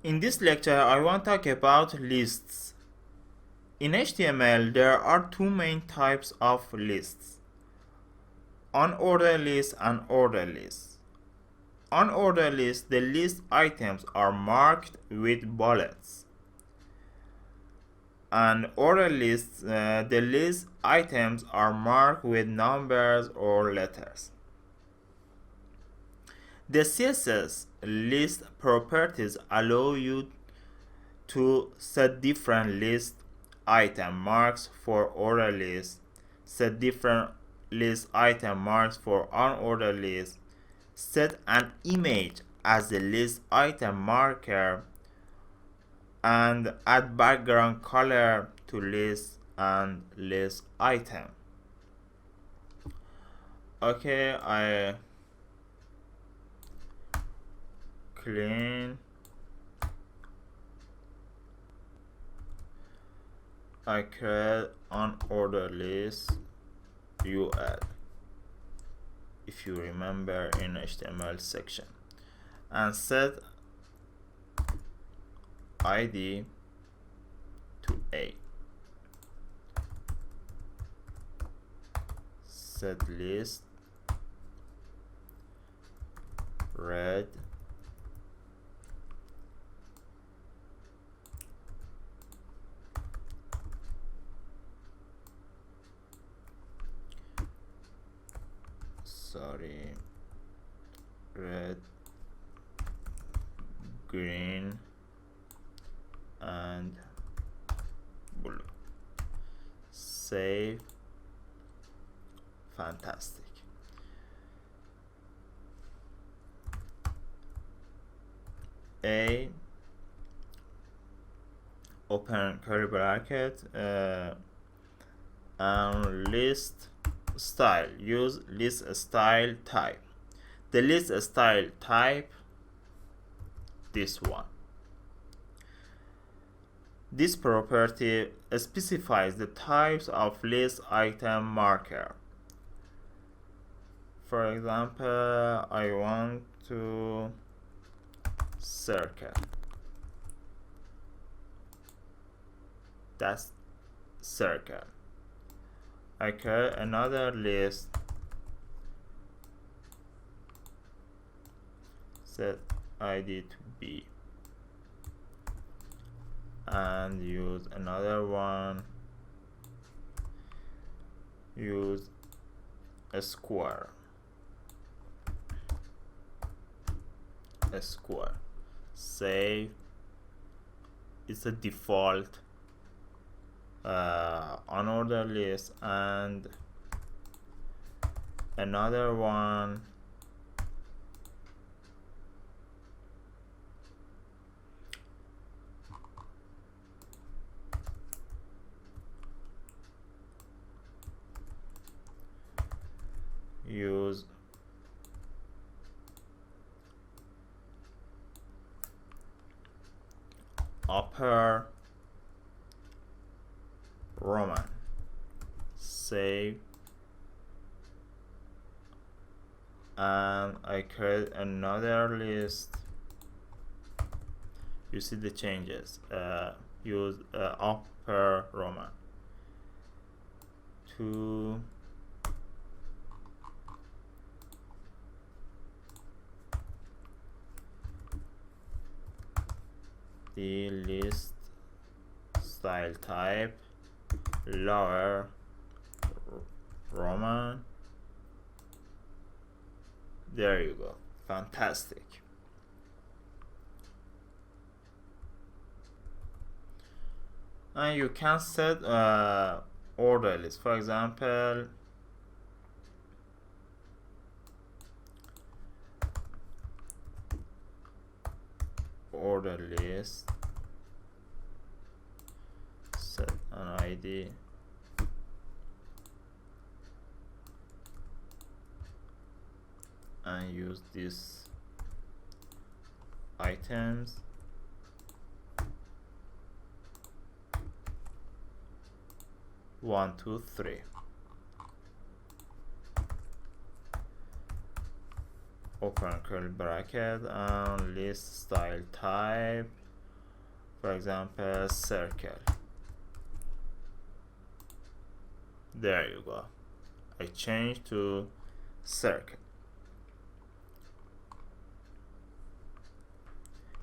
In this lecture, I want to talk about lists. In HTML, there are two main types of lists: unordered lists and ordered lists. Unordered lists, the list items are marked with bullets. And ordered lists, the list items are marked with numbers or letters. The CSS list properties allow you to set different list item marks for ordered lists, set different list item marks for unordered lists, set an image as a list item marker, and add background color to list and list item. Okay, I clean. I create unordered list UL, if you remember in HTML section, and set ID to A. Set list red red, green, and blue. Save. Fantastic. A, open curly bracket, and list style. Use list style type. The list style type, this one. This property specifies the types of list item marker. For example, I want to circle. That's circle. I create another list, set ID to B, and use another one, use a square, save. It's a default unordered list, and another one, use upper Roman, save, and I create another list. You see the changes. Use upper Roman to the list style type lower Roman. There you go. Fantastic. And you can set order list. For example, order list, set an ID and use these items. One, two, three. Open curly bracket and list style type For example, circle. There you go. I change to circle.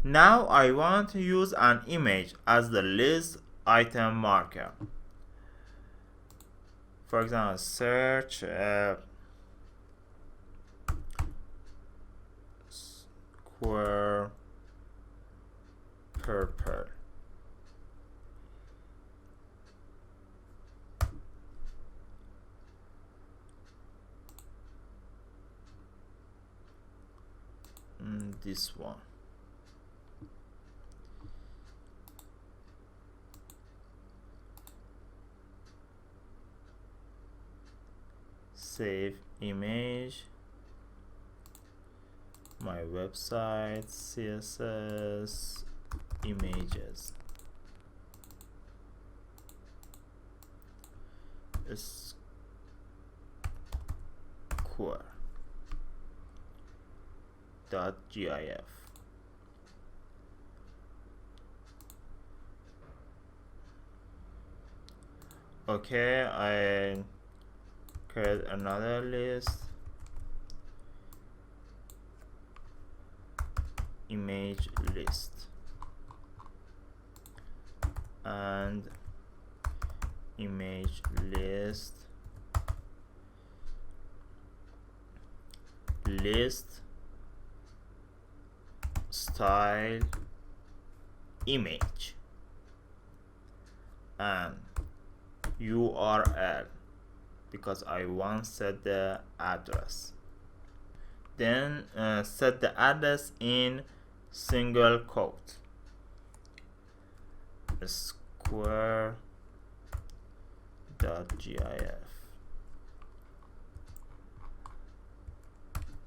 Now I want to use an image as the list item marker. For example, search square purple. This one. Save image, my website, CSS, images, square.gif. Okay, I create another list, image list, and image list style image and URL, because I want to set the address. Then set the address in single quote, square.gif.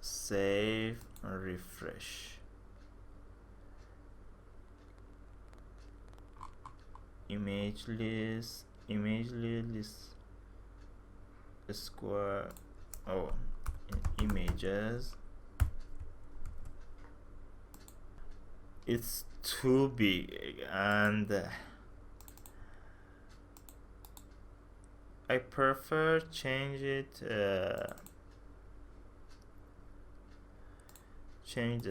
Save and refresh. Image list square, images. It's too big and I prefer change the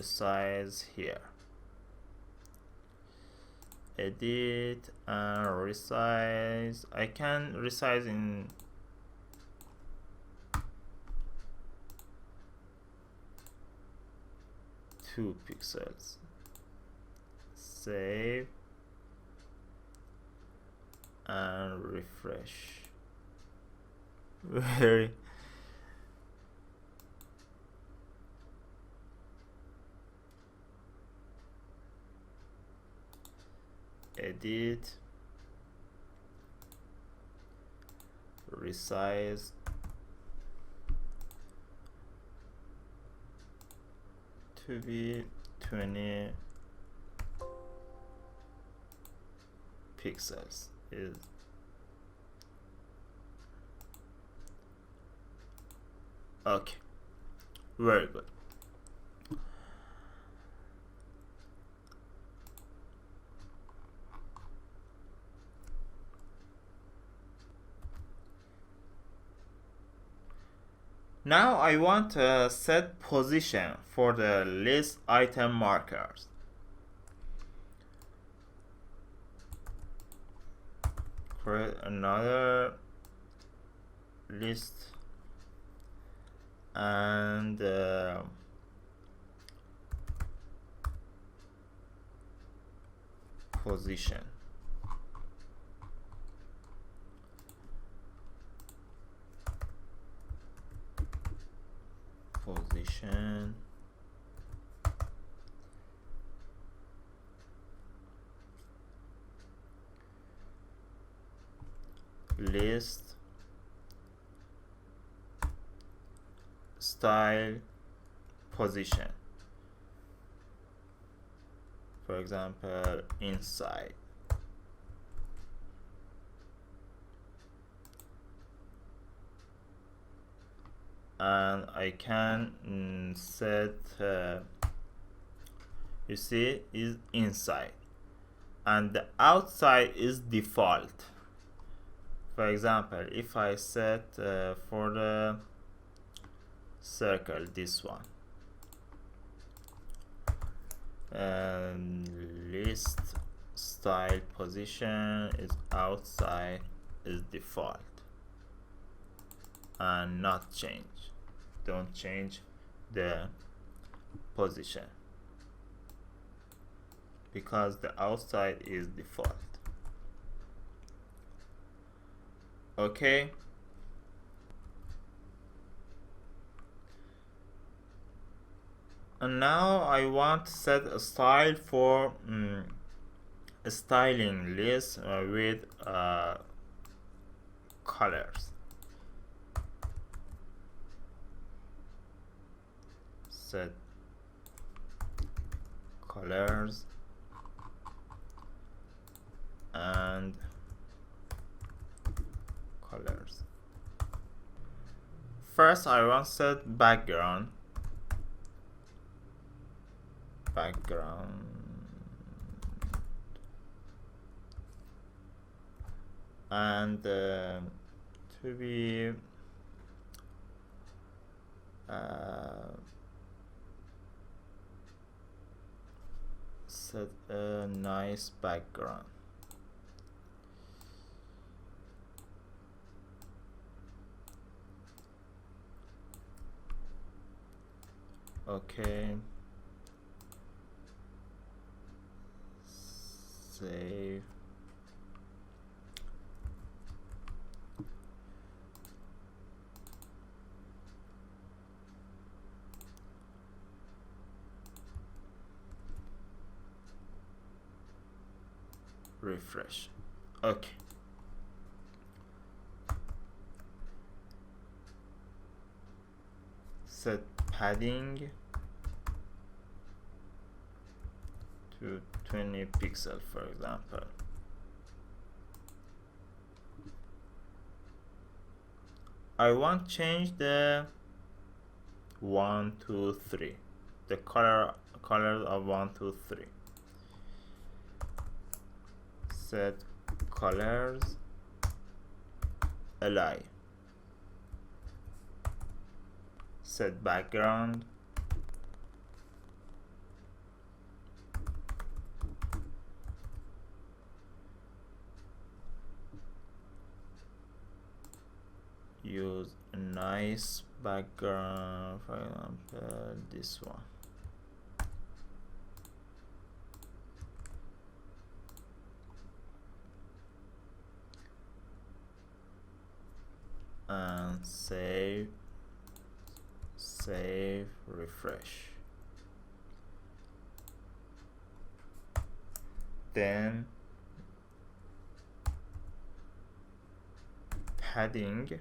size here. Edit and resize. I can resize in 2 pixels. Save and refresh. Very edit, resize, to be 20 pixels is okay. Very good. Now I want to set position for the list item markers. Create another list and position. List style position, for example inside, and I can set you see is inside, and the outside is default. For example, if I set for the circle this one, and list style position is outside is default and not change. Don't change the position because the outside is default. Okay, and now I want to set a style for a styling list with colors. Set colors and colors. First, I want to set background. And to be set a nice background. Okay, save. Refresh. Okay. Set padding to 20 pixels, for example. I want to change the 1, 2, 3, the color of 1, 2, 3. Set colors ally. Set background use a nice background, for example this one. And save, refresh. Then padding,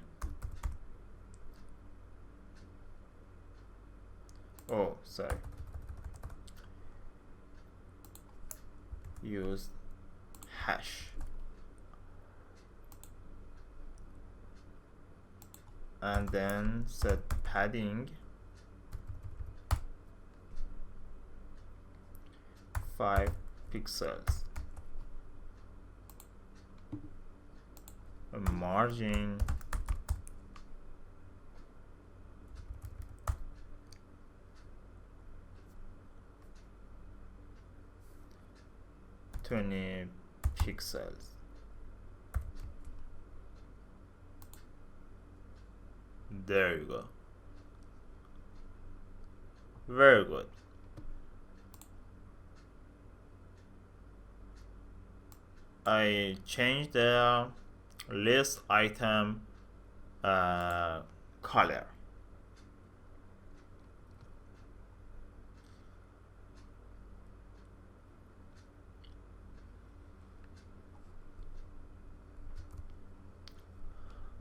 oh sorry, use hash. And then set padding 5 pixels, a margin 20 pixels. There you go. Very good. I changed the list item color.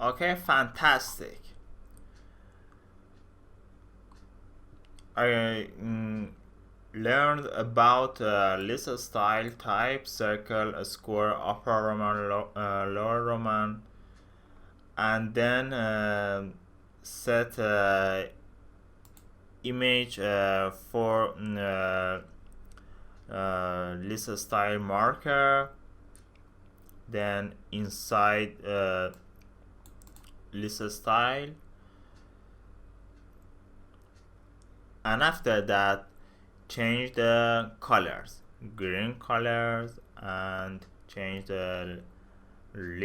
Okay, fantastic. I learned about list style type, circle, square, upper Roman, lower Roman, and then set image for list style marker, then inside list style, and after that change the colors, green colors, and change the